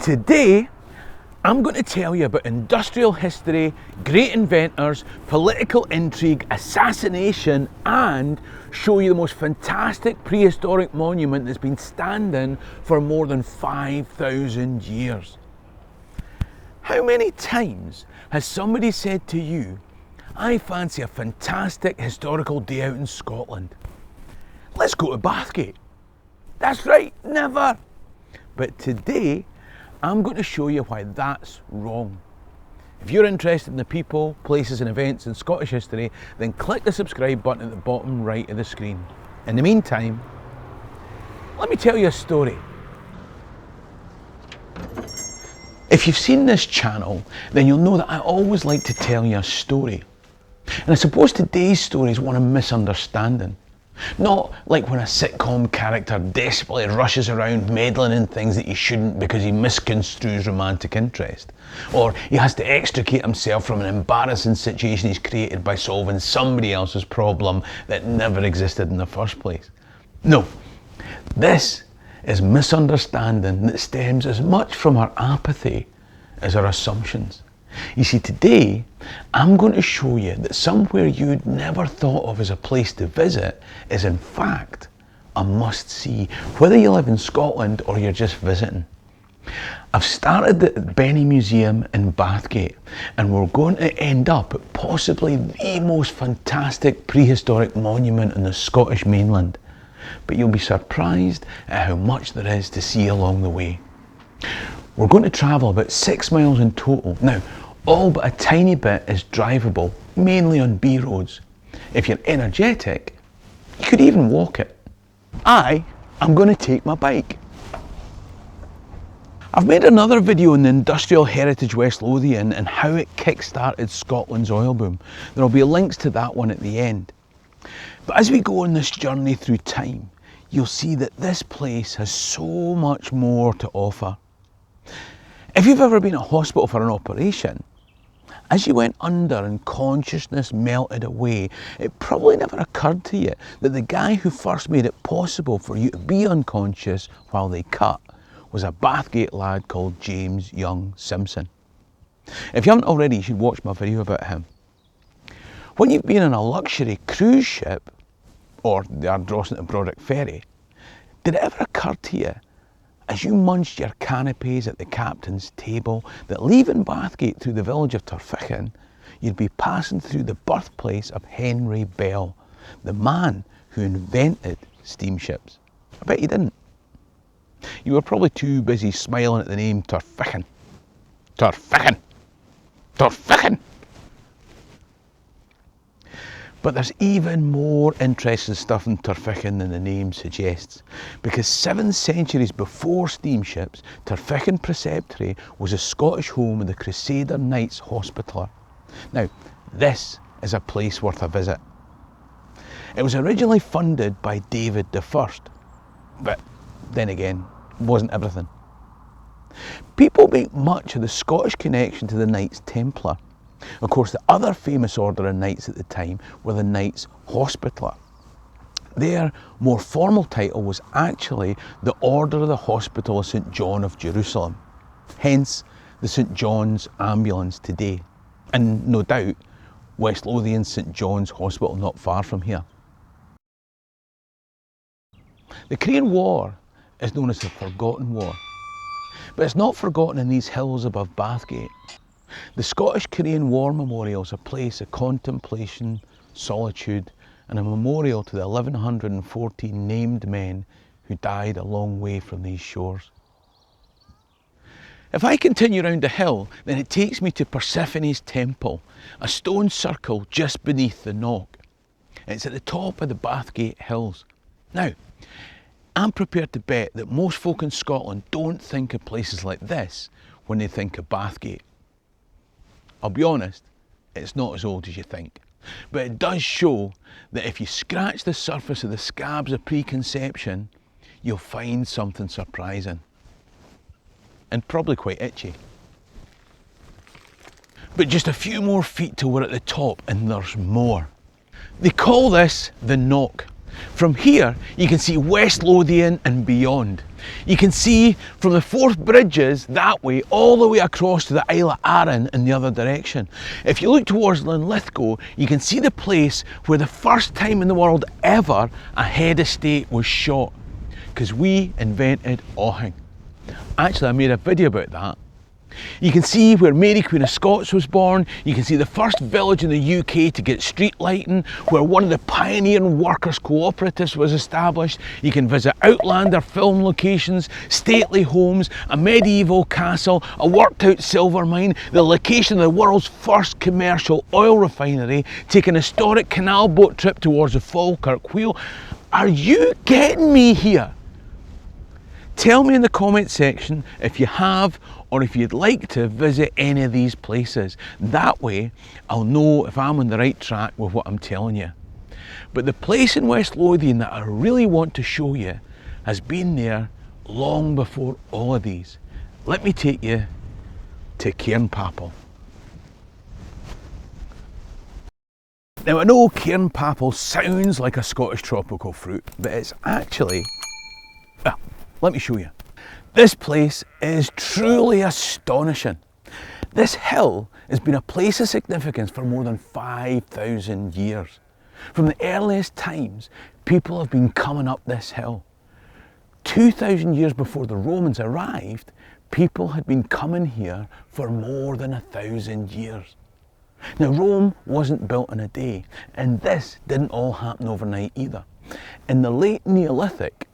Today, I'm going to tell you about industrial history, great inventors, political intrigue, assassination, and show you the most fantastic prehistoric monument that's been standing for more than 5,000 years. How many times has somebody said to you, I fancy a fantastic historical day out in Scotland? Let's go to Bathgate. That's right, never. But today, I'm going to show you why that's wrong. If you're interested in the people, places and events in Scottish history, then click the subscribe button at the bottom right of the screen. In the meantime, let me tell you a story. If you've seen this channel, then you'll know that I always like to tell you a story. And I suppose today's story is one of misunderstanding. Not like when a sitcom character desperately rushes around meddling in things that he shouldn't because he misconstrues romantic interest. Or he has to extricate himself from an embarrassing situation he's created by solving somebody else's problem that never existed in the first place. No, this is misunderstanding that stems as much from our apathy as our assumptions. You see, today I'm going to show you that somewhere you'd never thought of as a place to visit is in fact a must-see, whether you live in Scotland or you're just visiting. I've started at the Benny Museum in Bathgate, and we're going to end up at possibly the most fantastic prehistoric monument on the Scottish mainland. But you'll be surprised at how much there is to see along the way. We're going to travel about 6 miles in total. Now, all but a tiny bit is drivable, mainly on B roads. If you're energetic, you could even walk it. I'm going to take my bike. I've made another video on the industrial heritage West Lothian and how it kick-started Scotland's oil boom. There'll be links to that one at the end. But as we go on this journey through time, you'll see that this place has so much more to offer. If you've ever been at hospital for an operation, as you went under and consciousness melted away, it probably never occurred to you that the guy who first made it possible for you to be unconscious while they cut was a Bathgate lad called James Young Simpson. If you haven't already, you should watch my video about him. When you've been on a luxury cruise ship, or the Ardrossan to Brodick ferry, did it ever occur to you, as you munched your canapes at the captain's table, that leaving Bathgate through the village of Torphichen, you'd be passing through the birthplace of Henry Bell, the man who invented steamships? I bet you didn't. You were probably too busy smiling at the name Torphichen. Torphichen! Torphichen! But there's even more interesting stuff in Torphichen than the name suggests, because 7 centuries before steamships, Torphichen Preceptory was a Scottish home of the Crusader Knights Hospitaller. Now, this is a place worth a visit. It was originally funded by David I, but then again, wasn't everything. People make much of the Scottish connection to the Knights Templar. Of course, the other famous order of knights at the time were the Knights Hospitaller. Their more formal title was actually the Order of the Hospital of St John of Jerusalem, hence the St John's Ambulance today, and no doubt West Lothian St John's Hospital not far from here. The Korean War is known as the Forgotten War, but it's not forgotten in these hills above Bathgate. The Scottish Korean War Memorial is a place of contemplation, solitude, and a memorial to the 1,114 named men who died a long way from these shores. If I continue round the hill, then it takes me to Persephone's temple, a stone circle just beneath the knock. It's at the top of the Bathgate Hills. Now, I'm prepared to bet that most folk in Scotland don't think of places like this when they think of Bathgate. I'll be honest, it's not as old as you think, but it does show that if you scratch the surface of the scabs of preconception, you'll find something surprising. And probably quite itchy. But just a few more feet till we're at the top, and there's more. They call this the knock, From here, you can see West Lothian and beyond. You can see from the Forth Bridges that way, all the way across to the Isle of Arran in the other direction. If you look towards Linlithgow, you can see the place where the first time in the world ever a head estate was shot, because we invented awing. Actually, I made a video about that. You can see where Mary Queen of Scots was born. You can see the first village in the UK to get street lighting, where one of the pioneering workers' cooperatives was established. You can visit Outlander film locations, stately homes, a medieval castle, a worked out silver mine, the location of the world's first commercial oil refinery, take an historic canal boat trip towards the Falkirk Wheel. Are you getting me here? Tell me in the comment section if you have or if you'd like to visit any of these places. That way I'll know if I'm on the right track with what I'm telling you. But the place in West Lothian that I really want to show you has been there long before all of these. Let me take you to Cairnpapple. Now I know Cairnpapple sounds like a Scottish tropical fruit, but it's actually, well, let me show you. This place is truly astonishing. This hill has been a place of significance for more than 5,000 years. From the earliest times, people have been coming up this hill. 2,000 years before the Romans arrived, people had been coming here for more than 1,000 years. Now, Rome wasn't built in a day, and this didn't all happen overnight either. In the late Neolithic,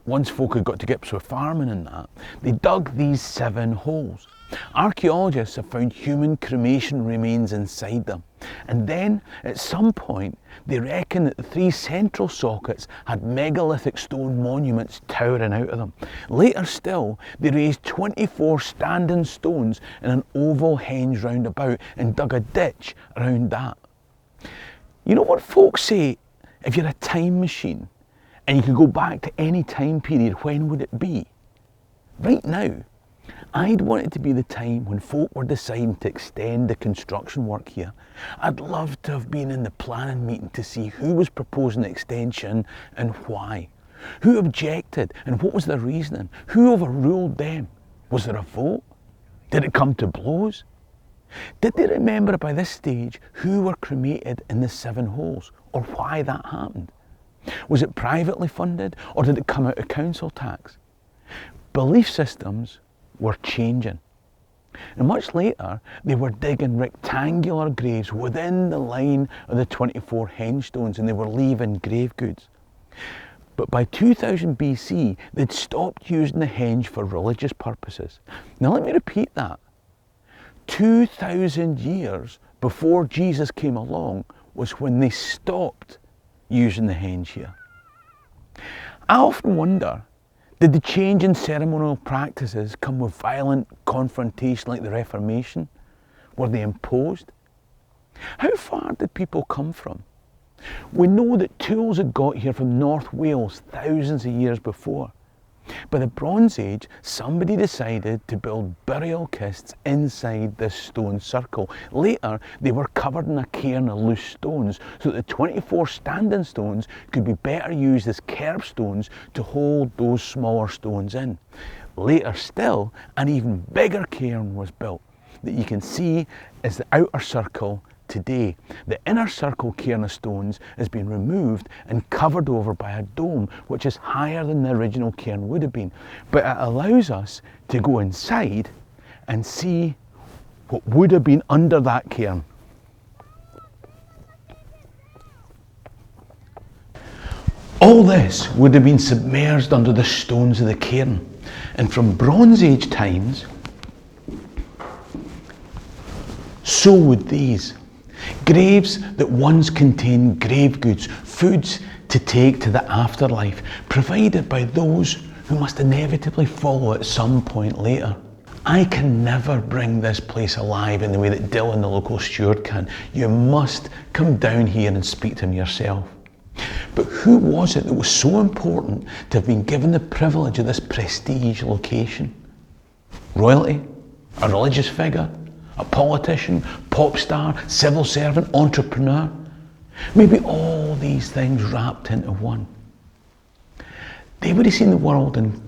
once folk had got to grips with farming and that, they dug these 7 holes. Archaeologists have found human cremation remains inside them. And then, at some point, they reckon that the 3 central sockets had megalithic stone monuments towering out of them. Later still, they raised 24 standing stones in an oval henge roundabout and dug a ditch around that. You know what folks say, if you're a time machine, and you could go back to any time period, when would it be? Right now, I'd want it to be the time when folk were deciding to extend the construction work here. I'd love to have been in the planning meeting to see who was proposing the extension and why. Who objected and what was their reasoning? Who overruled them? Was there a vote? Did it come to blows? Did they remember by this stage who were cremated in the 7 holes or why that happened? Was it privately funded or did it come out of council tax? Belief systems were changing. And much later, they were digging rectangular graves within the line of the 24 hengestones and they were leaving grave goods. But by 2000 BC, they'd stopped using the henge for religious purposes. Now let me repeat that. 2,000 years before Jesus came along was when they stopped using the henge here. I often wonder, did the change in ceremonial practices come with violent confrontation like the Reformation? Were they imposed? How far did people come from? We know that tools had got here from North Wales thousands of years before. By the Bronze Age, somebody decided to build burial kists inside this stone circle. Later, they were covered in a cairn of loose stones so that the 24 standing stones could be better used as curbstones to hold those smaller stones in. Later still, an even bigger cairn was built that you can see as the outer circle today. The inner circle cairn of stones has been removed and covered over by a dome which is higher than the original cairn would have been. But it allows us to go inside and see what would have been under that cairn. All this would have been submerged under the stones of the cairn, and from Bronze Age times, so would these. Graves that once contained grave goods, foods to take to the afterlife, provided by those who must inevitably follow at some point later. I can never bring this place alive in the way that Dylan, the local steward, can. You must come down here and speak to him yourself. But who was it that was so important to have been given the privilege of this prestige location? Royalty? A religious figure? A politician? Pop star? Civil servant? Entrepreneur? Maybe all these things wrapped into one. They would have seen the world in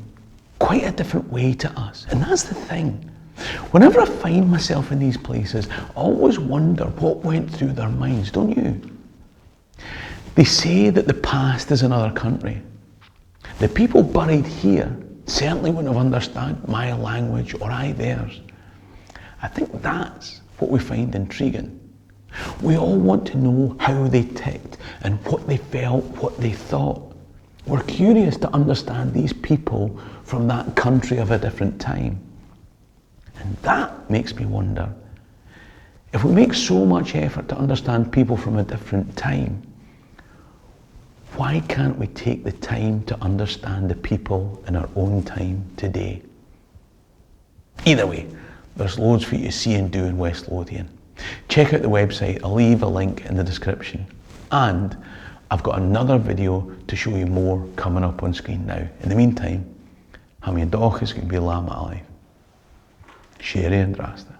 quite a different way to us. And that's the thing. Whenever I find myself in these places, I always wonder what went through their minds, don't you? They say that the past is another country. The people buried here certainly wouldn't have understood my language or I theirs. I think that's what we find intriguing. We all want to know how they ticked and what they felt, what they thought. We're curious to understand these people from that country of a different time. And that makes me wonder, if we make so much effort to understand people from a different time, why can't we take the time to understand the people in our own time today? Either way, there's loads for you to see and do in West Lothian. Check out the website, I'll leave a link in the description. And I've got another video to show you more coming up on screen now. In the meantime, ha mé dóchas go bí láma alive. Sherry and Drasta.